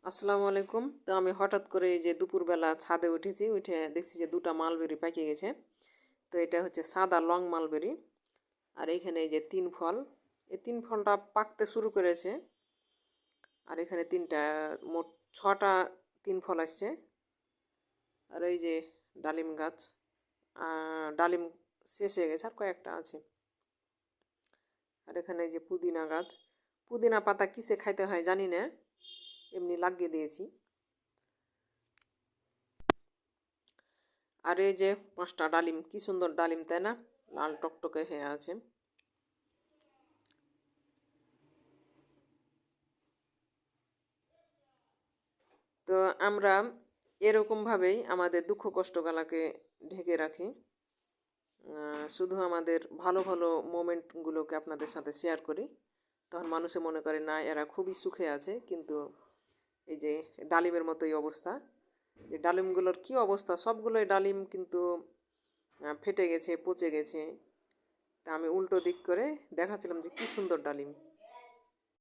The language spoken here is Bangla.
আসসালামু আলাইকুম। তো আমি হঠাৎ করে এই যে দুপুরবেলা ছাদে উঠেছি, উঠে দেখছি যে দুটা মালবেরি পাকে গেছে। তো এটা হচ্ছে সাদা লং মালবেরি। আর এখানে এই যে তিন ফল, এই তিন ফলটা পাকতে শুরু করেছে। আর এখানে তিনটা, মোট ছটা তিন ফল আসছে। আর এই যে ডালিম গাছ, ডালিম শেষ হয়ে গেছে, আর কয়েকটা আছে। আর এখানে এই যে পুদিনা গাছ, পুদিনা পাতা কিসে খাইতে হয় জানি না, এমনি লাগিয়ে দিয়েছি। আর এই যে পাঁচটা ডালিম, কি সুন্দর ডালিম তাই না, লাল টকটকে হয়ে আছে। তো আমরা এরকমভাবেই আমাদের দুঃখ কষ্টগুলোকে ঢেকে রাখি। শুধু আমাদের ভালো ভালো মোমেন্টগুলোকে আপনাদের সাথে শেয়ার করি, তখন মানুষে মনে করে না এরা খুবই সুখে আছে। কিন্তু এই যে ডালিমের মতোই অবস্থা, যে ডালিমগুলোর কি অবস্থা, সবগুলোই ডালিম কিন্তু ফেটে গেছে, পচে গেছে। তা আমি উল্টো দিক করে দেখাচ্ছিলাম যে কি সুন্দর ডালিম।